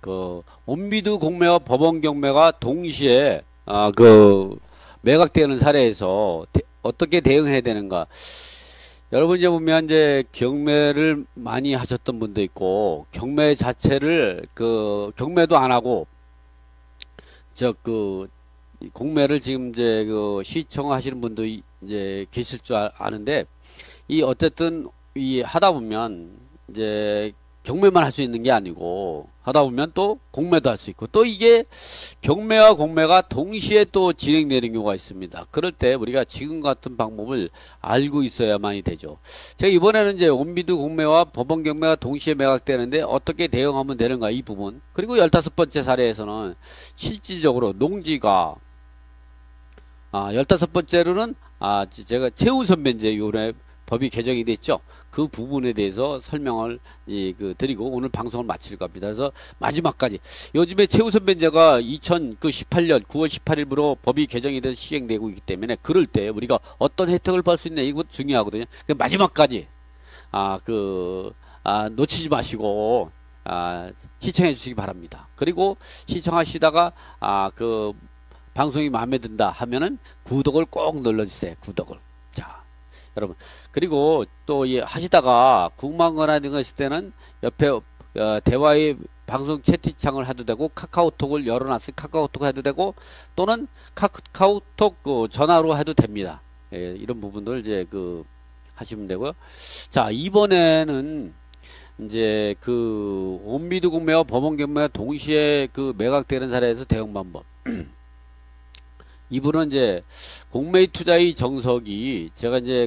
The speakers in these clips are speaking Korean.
그 온비드 공매와 법원 경매가 동시에 그 매각되는 사례에서 어떻게 대응해야 되는가? 여러분 이제 보면 이제 경매를 많이 하셨던 분도 있고 경매 자체를 그 경매도 안 하고 저 그 공매를 지금 이제 그 시청하시는 분도 이제 계실 줄 아는데 이 어쨌든 이 하다 보면 이제 경매만 할 수 있는 게 아니고 하다 보면 또 공매도 할 수 있고 또 이게 경매와 공매가 동시에 또 진행되는 경우가 있습니다. 그럴 때 우리가 지금 같은 방법을 알고 있어야만이 되죠. 제가 이번에는 이제 온비드 공매와 법원 경매가 동시에 매각되는데 어떻게 대응하면 되는가 이 부분, 그리고 15번째 사례에서는 실질적으로 농지가 15번째로는 제가 최우선 변제 요래 법이 개정이 됐죠. 그 부분에 대해서 설명을 드리고 오늘 방송을 마칠 겁니다. 그래서 마지막까지 요즘에 최우선 변제가 2018년 9월 18일부로 법이 개정이 돼서 시행되고 있기 때문에 그럴 때 우리가 어떤 혜택을 받을 수 있냐 이것 중요하거든요. 마지막까지 놓치지 마시고 시청해 주시기 바랍니다. 그리고 시청하시다가 그 방송이 마음에 든다 하면은 구독을 꼭 눌러주세요. 구독을. 자, 여러분. 그리고 또 하시다가 궁금한 거나 이런 거 있을 때는 옆에 대화의 방송 채팅창을 해도 되고 카카오톡을 열어놨으니 카카오톡을 해도 되고 또는 카카오톡 전화로 해도 됩니다. 예, 이런 부분들 이제 하시면 되고요. 자, 이번에는 이제 온비드 공매와 법원 경매가 동시에 매각되는 사례에서 대응 방법. 이분은 이제 공매의 투자의 정석이 제가 이제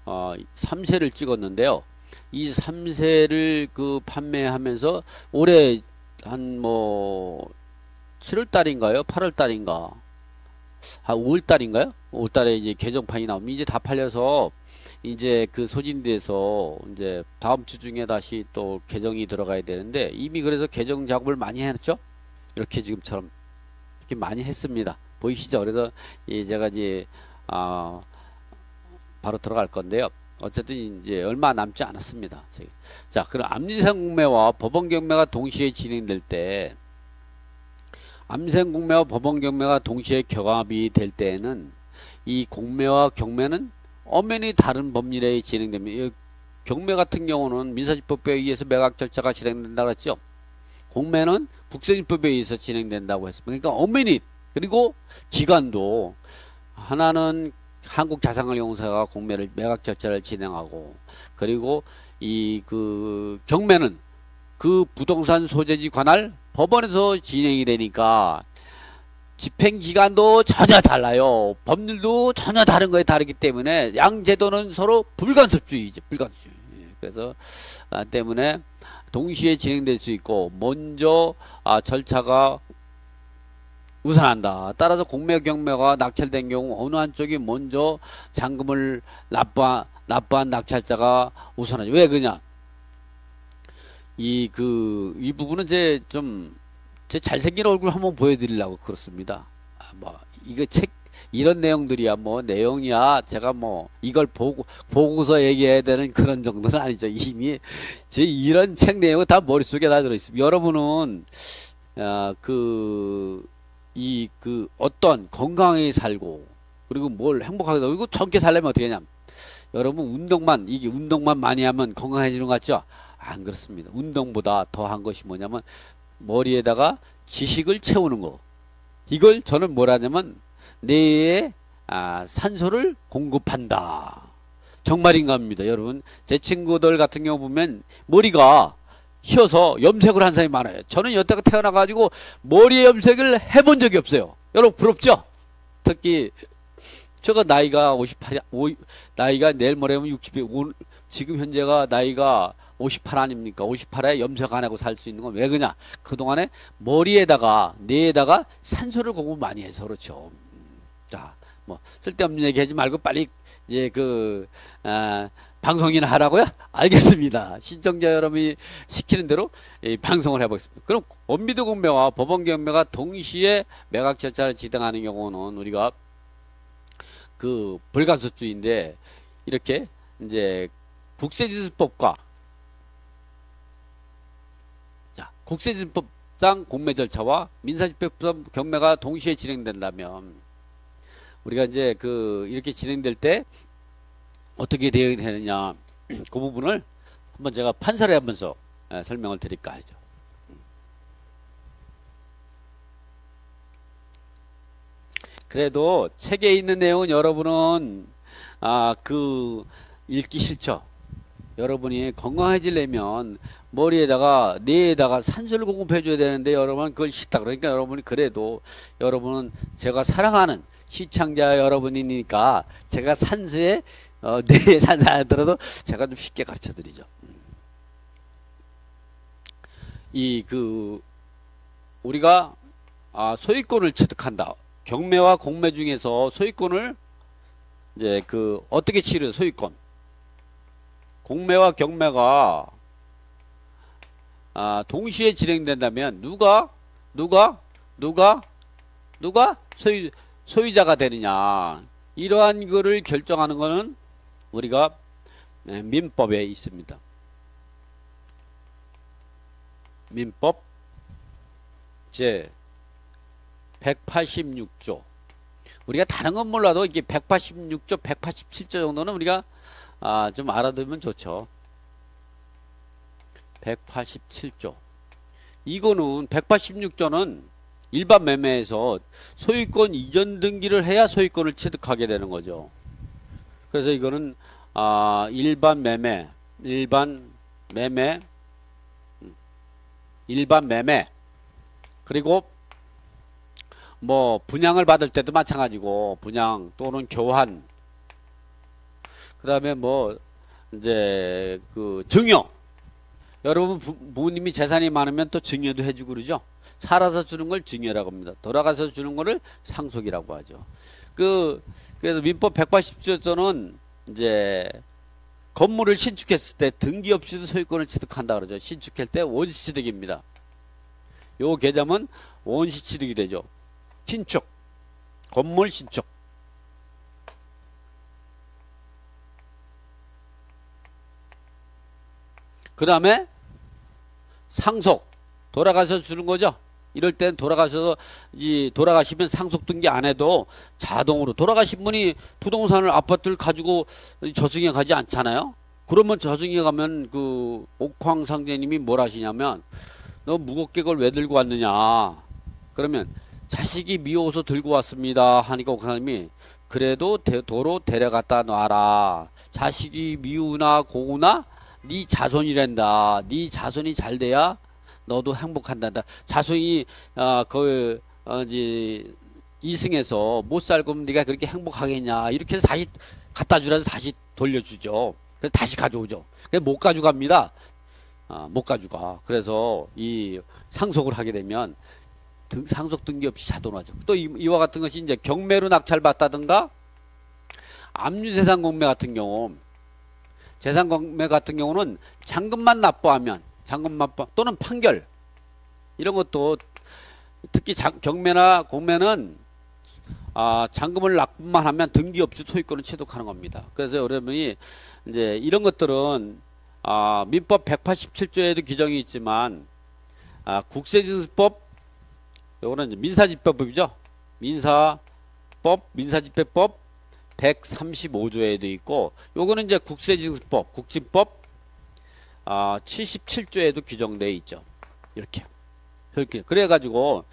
3세를 찍었는데요. 이 3세를 판매하면서 올해 한 7월 달인가요? 8월 달인가? 5월 달인가요? 5월 달에 이제 개정판이 나오면 이제 다 팔려서 이제 소진돼서 이제 다음 주 중에 다시 또 개정이 들어가야 되는데 이미 그래서 개정 작업을 많이 해놨죠? 이렇게 지금처럼. 많이 했습니다. 보이시죠? 그래서 제가 이제 바로 들어갈 건데요. 어쨌든 이제 얼마 남지 않았습니다. 자, 그럼 암생 공매와 법원 경매가 동시에 진행될 때, 암생 공매와 법원 경매가 동시에 경합이 될 때에는 이 공매와 경매는 엄연히 다른 법률에 진행됩니다. 경매 같은 경우는 민사집법에 의해서 매각 절차가 진행된다고 했죠. 공매는 국세징법에 의해서 진행된다고 했습니다. 그러니까 엄연히, 그리고 기간도 하나는 한국자산관리공사가 공매를 매각 절차를 진행하고, 그리고 경매는 부동산 소재지 관할 법원에서 진행이 되니까 집행기간도 전혀 달라요. 법률도 전혀 다른 거에 다르기 때문에 양 제도는 서로 불간섭주의죠. 불간섭주의. 그래서 때문에 동시에 진행될 수 있고 먼저 절차가 우선한다. 따라서 공매 경매가 낙찰된 경우 어느 한쪽이 먼저 잔금을 납부한 낙찰자가 우선하죠. 왜 그러냐? 이 부분은 제 잘생긴 얼굴 한번 보여드리려고 그렇습니다. 이거 이런 내용들이야 내용이야 제가 이걸 보고서 얘기해야 되는 그런 정도는 아니죠. 이미 제 이런 책 내용은 다 머릿속에 다 들어있습니다. 여러분은 어떤 건강하게 살고 그리고 뭘 행복하게 살고 그리고 젊게 살려면 어떻게 하냐? 여러분 운동만 많이 하면 건강해지는 것 같죠? 안 그렇습니다. 운동보다 더한 것이 뭐냐면 머리에다가 지식을 채우는 거. 이걸 저는 뭐라 하냐면 뇌에 산소를 공급한다. 정말인가 합니다. 여러분 제 친구들 같은 경우 보면 머리가 휘어서 염색을 한 사람이 많아요. 저는 여태가 태어나가지고 머리에 염색을 해본 적이 없어요. 여러분 부럽죠? 특히 제가 나이가 58, 나이가 내일 모레면 60이 지금 현재가 나이가 58 아닙니까? 58에 염색 안 하고 살 수 있는 건 왜 그러냐? 그동안에 머리에다가 뇌에다가 산소를 공급 많이 해서 그렇죠. 자, 쓸데없는 얘기 하지 말고 빨리 이제 방송이나 하라고요? 알겠습니다. 신청자 여러분이 시키는 대로 방송을 해보겠습니다. 그럼 온비드 공매와 법원 경매가 동시에 매각 절차를 진행하는 경우는 우리가 불간섭주의인데 이렇게 이제 국세지수법과 국세징법상 공매 절차와 민사집행법상 경매가 동시에 진행된다면 우리가 이제 이렇게 진행될 때 어떻게 대응이 되느냐 그 부분을 한번 제가 판사를 하면서 설명을 드릴까 하죠. 그래도 책에 있는 내용은 여러분은 읽기 싫죠. 여러분이 건강해지려면 머리에다가 뇌에다가 산소를 공급해 줘야 되는데 여러분은 그걸 싫다. 그러니까 여러분이 그래도 여러분은 제가 사랑하는 시청자 여러분이니까 제가 산소에 뇌에 산소 안 들어도 제가 좀 쉽게 가르쳐 드리죠. 우리가 소유권을 취득한다. 경매와 공매 중에서 소유권을 이제 어떻게 치르 소유권. 공매와 경매가 동시에 진행된다면 누가 소유자가 되느냐. 이러한 거를 결정하는 것은 우리가 민법에 있습니다. 민법 제 186조. 우리가 다른 건 몰라도 이게 186조, 187조 정도는 우리가 좀 알아두면 좋죠. 187조. 이거는 186조는 일반 매매에서 소유권 이전 등기를 해야 소유권을 취득하게 되는 거죠. 그래서 이거는 일반 매매 그리고 뭐 분양을 받을 때도 마찬가지고 분양 또는 교환 그다음에 뭐 이제 증여. 여러분 부모님이 재산이 많으면 또 증여도 해주고 그러죠. 살아서 주는 걸 증여라고 합니다. 돌아가서 주는 거를 상속이라고 하죠. 그래서 민법 180조는 이제 건물을 신축했을 때 등기 없이도 소유권을 취득한다 그러죠. 신축할 때 원시취득입니다. 요 개념은 원시취득이 되죠. 신축, 건물 신축. 그 다음에 상속, 돌아가서 주는 거죠. 이럴 땐 돌아가시면 상속 등기 안 해도 자동으로 돌아가신 분이 부동산을 아파트를 가지고 저승에 가지 않잖아요. 그러면 저승에 가면 옥황 상제님이 뭘 하시냐면 너 무겁게 그걸 왜 들고 왔느냐. 그러면 자식이 미워서 들고 왔습니다 하니까 옥황님이 그래도 도로 데려갔다 놔라. 자식이 미우나 고우나 네 자손이란다. 네 자손이 잘 돼야 너도 행복한다. 자손이 이승에서 못 살고 네가 그렇게 행복하겠냐. 이렇게 해서 다시 갖다 주라서 다시 돌려주죠. 그래서 다시 가져오죠. 그래서 못 가져갑니다. 못 가져가. 그래서 이 상속을 하게 되면 상속 등기 없이 자동화죠. 또 이와 같은 것이 이제 경매로 낙찰받다든가 압류재산 공매 같은 경우, 재산 공매 같은 경우는 잔금만 납부하면 또는 판결 이런 것도 특히 경매나 공매는 잔금을 납부만 하면 등기 없이 소유권을 취득하는 겁니다. 그래서 여러분이 이제 이런 것들은 민법 187조에도 규정이 있지만 국세징수법 요거는 이제 민사집행법이죠. 민사집행법 135조에도 있고 요거는 이제 국세징수법, 국진법 77조에도 규정되어 있죠. 이렇게 그래가지고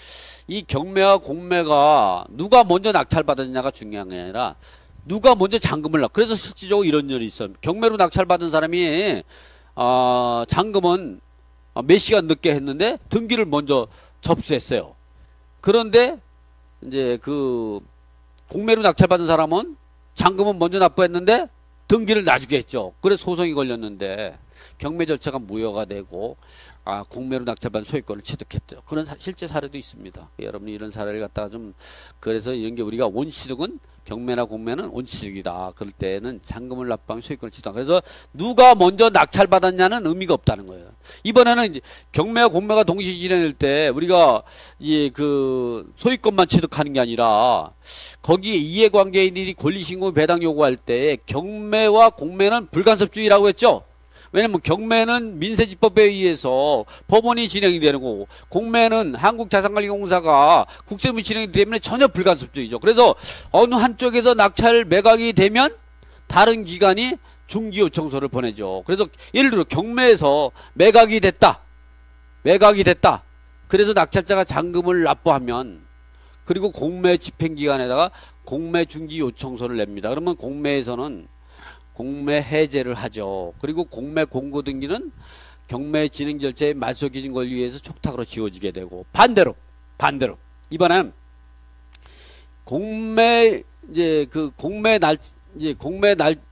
이 경매와 공매가 누가 먼저 낙찰받았냐가 중요한 게 아니라 누가 먼저 잔금을 그래서 실질적으로 이런 일이 있어요. 경매로 낙찰받은 사람이 잔금은 몇 시간 늦게 했는데 등기를 먼저 접수했어요. 그런데 이제 공매로 낙찰받은 사람은 잔금은 먼저 납부했는데 등기를 나중에 했죠. 그래서 소송이 걸렸는데 경매 절차가 무효가 되고 공매로 낙찰받은 소유권을 취득했죠. 그런 실제 사례도 있습니다. 여러분이 이런 사례를 갖다가 그래서 이런 게 우리가 원시득은 경매나 공매는 원시득이다. 그럴 때는 잔금을 납부하면 소유권을 취득한다. 그래서 누가 먼저 낙찰받았냐는 의미가 없다는 거예요. 이번에는 이제 경매와 공매가 동시에 진행될 때 우리가 소유권만 취득하는 게 아니라 거기에 이해관계인들이 권리신고 배당 요구할 때 경매와 공매는 불간섭주의라고 했죠. 왜냐면 경매는 민세지법에 의해서 법원이 진행이 되는 거고, 공매는 한국자산관리공사가 국세무이 진행이 되기 때문에 전혀 불간섭적이죠. 그래서 어느 한쪽에서 낙찰 매각이 되면 다른 기관이 중지요청서를 보내죠. 그래서 예를 들어 경매에서 매각이 됐다. 그래서 낙찰자가 잔금을 납부하면, 그리고 공매 집행기관에다가 공매 중지 요청서를 냅니다. 그러면 공매에서는 공매 해제를 하죠. 그리고 공매 공고 등기는 경매 진행 절차의 말소 기준 권리에 의해서 촉탁으로 지워지게 되고, 반대로 이번엔 공매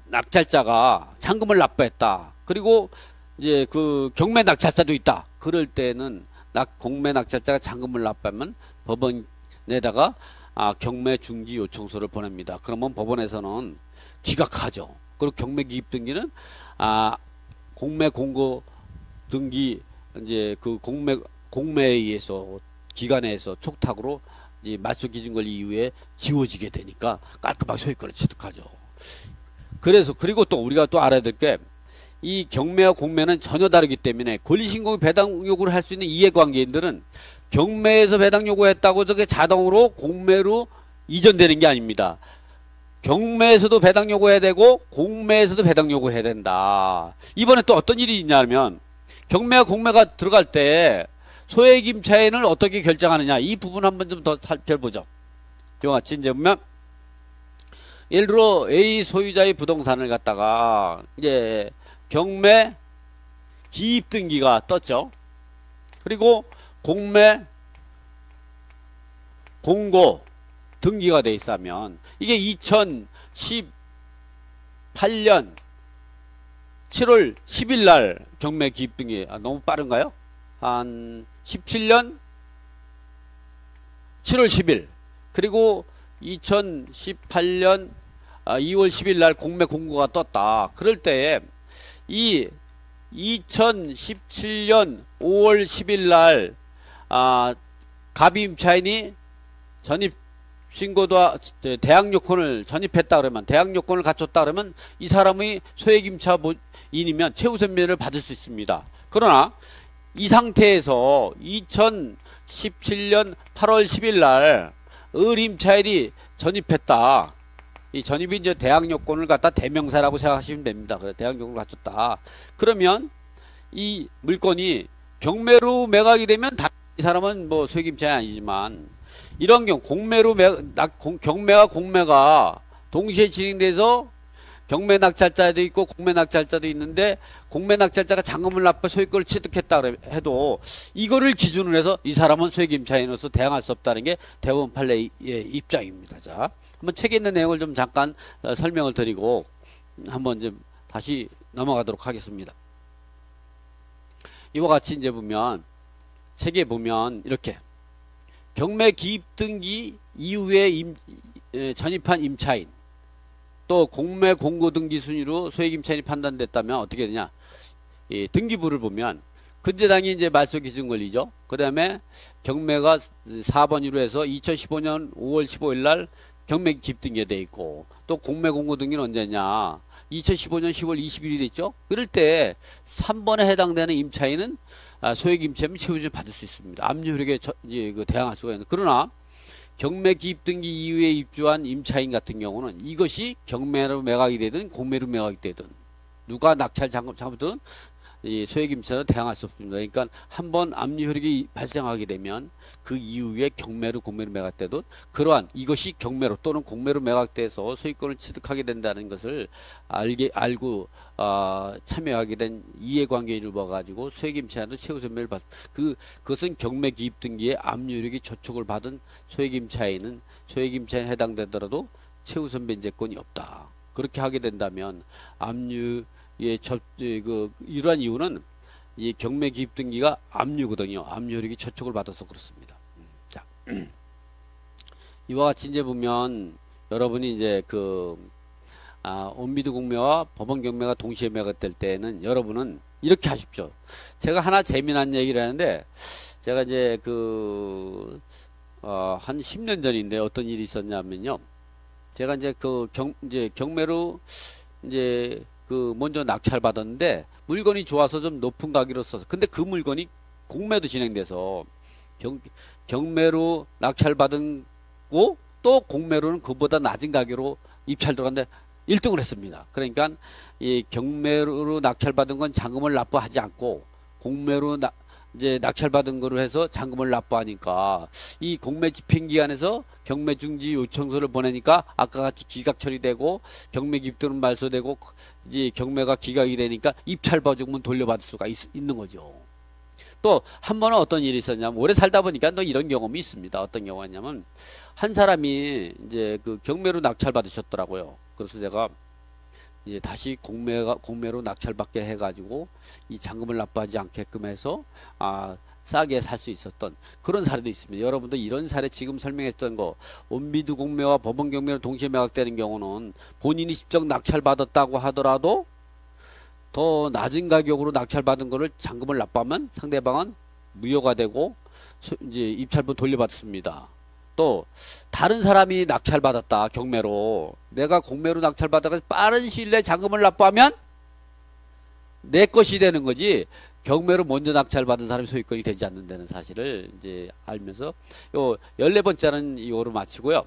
낙찰자가 잔금을 납부했다. 그리고 이제 그 경매 낙찰자도 있다. 그럴 때는 공매 낙찰자가 잔금을 납부하면 법원에다가 경매 중지 요청서를 보냅니다. 그러면 법원에서는 기각하죠. 그리고 경매 기입 등기는 공매 공고 등기 이제 그 공매에 의해서 기관에서 촉탁으로 이제 말소 기준 권리 이후에 지워지게 되니까 깔끔하게 소유권을 취득하죠. 그래서 그리고 또 우리가 또 알아야 될 게, 이 경매와 공매는 전혀 다르기 때문에 권리신고의 배당 요구를 할 수 있는 이해관계인들은 경매에서 배당 요구했다고 저게 자동으로 공매로 이전되는 게 아닙니다. 경매에서도 배당 요구해야 되고 공매에서도 배당 요구해야 된다. 이번에 또 어떤 일이 있냐면, 경매와 공매가 들어갈 때 소액 임차인을 어떻게 결정하느냐, 이 부분 한번 좀 더 살펴보죠. 이와 같이 이제 보면, 예를 들어 A 소유자의 부동산을 갖다가 이제 경매 기입 등기가 떴죠. 그리고 공매 공고 등기가 돼 있으면, 이게 2018년 7월 10일 날 경매 기입 등기, 너무 빠른가요? 한 17년 7월 10일, 그리고 2018년 2월 10일 날 공매 공고가 떴다. 그럴 때에 이 2017년 5월 10일 날 갑임차인이 전입 신고도 대항요건을 전입했다 그러면, 대항요건을 갖췄다 그러면 이 사람의 소액임차인이면 최우선면을 받을 수 있습니다. 그러나 이 상태에서 2017년 8월 10일 날 을임차인이 전입했다. 이 전입이 이제 대항요건을 갖다 대명사라고 생각하시면 됩니다. 그래, 대항요건을 갖췄다. 그러면 이 물건이 경매로 매각이 되면 이 사람은 뭐 소액임차인이 아니지만, 이런 경우 경매와 공매가 동시에 진행돼서 경매 낙찰자도 있고 공매 낙찰자도 있는데, 공매 낙찰자가 잔금을 납부 소유권을 취득했다 해도 이거를 기준으로 해서 이 사람은 소액임차인으로서 대항할 수 없다는 게 대법원 판례의 입장입니다. 자, 한번 책에 있는 내용을 좀 잠깐 설명을 드리고 한번 좀 다시 넘어가도록 하겠습니다. 이와 같이 이제 보면, 책에 보면 이렇게 경매 기입 등기 이후에 전입한 임차인, 또 공매 공고 등기 순위로 소액임차인이 판단됐다면 어떻게 되냐, 이 등기부를 보면 근저당이 이제 말소 기준 권리죠. 그 다음에 경매가 4번으로 해서 2015년 5월 15일 날 경매 기입 등기가 돼 있고, 또 공매 공고 등기는 언제냐, 2015년 10월 20일이 됐죠. 그럴 때 3번에 해당되는 임차인은 소액임차인 최우선 받을 수 있습니다. 압류효력에 대항할 수가 있는. 그러나 경매 기입 등기 이후에 입주한 임차인 같은 경우는 이것이 경매로 매각이 되든 공매로 매각이 되든 누가 낙찰 잡든 이 소액임차는 대항할 수 없습니다. 그러니까 한번 압류효력이 발생하게 되면 그 이후에 경매로 공매로 매각돼도 그러한 이것이 경매로 또는 공매로 매각돼서 소유권을 취득하게 된다는 것을 알고 참여하게 된 이해관계를 봐가지고 소액임차인도 최우선매를 받. 그것은 경매 기입 등기에 압류효력이 저촉을 받은 소액임차인은 소액임차인에 해당되더라도 최우선 변제권이 없다. 그렇게 하게 된다면 압류 이러한 이유는 이 경매 기입 등기가 압류거든요. 압류효력이 저촉을 받아서 그렇습니다. 자, 이와 같이 이제 보면 여러분이 이제 온비드 공매와 법원 경매가 동시에 매각될 때는 여러분은 이렇게 하십시오. 제가 하나 재미난 얘기를 하는데, 제가 이제 한 10년 전인데 어떤 일이 있었냐면요. 제가 이제 경매로 이제 그 먼저 낙찰받았는데 물건이 좋아서 좀 높은 가격으로 써서 근데 그 물건이 공매도 진행돼서 경매로 낙찰받은 고 또 공매로는 그보다 낮은 가격으로 입찰 들어갔는데 1등을 했습니다. 그러니까 이 경매로 낙찰받은 건 잔금을 납부하지 않고 공매로 이제 낙찰받은 거로 해서 잔금을 납부하니까 이 공매 집행 기간에서 경매 중지 요청서를 보내니까 아까 같이 기각 처리되고 경매 기입들은 말소되고 이제 경매가 기각이 되니까 입찰 보증금 돌려받을 수가 있는 거죠. 또 한 번은 어떤 일이 있었냐면 오래 살다 보니까 또 이런 경험이 있습니다. 어떤 경우였냐면 한 사람이 이제 그 경매로 낙찰 받으셨더라고요. 그래서 제가 이제 다시 공매로 낙찰받게 해가지고 이 잔금을 납부하지 않게끔 해서 싸게 살 수 있었던 그런 사례도 있습니다. 여러분들 이런 사례 지금 설명했던 거 원비두 공매와 법원 경매로 동시에 매각되는 경우는 본인이 직접 낙찰받았다고 하더라도 더 낮은 가격으로 낙찰받은 거를 잔금을 납부하면 상대방은 무효가 되고 이제 입찰분 돌려받습니다. 또 다른 사람이 낙찰받았다 경매로 내가 공매로 낙찰받아서 빠른 시일 내에 잔금을 납부하면 내 것이 되는 거지 경매로 먼저 낙찰받은 사람이 소유권이 되지 않는다는 사실을 이제 알면서 요 14번째는 이거로 마치고요.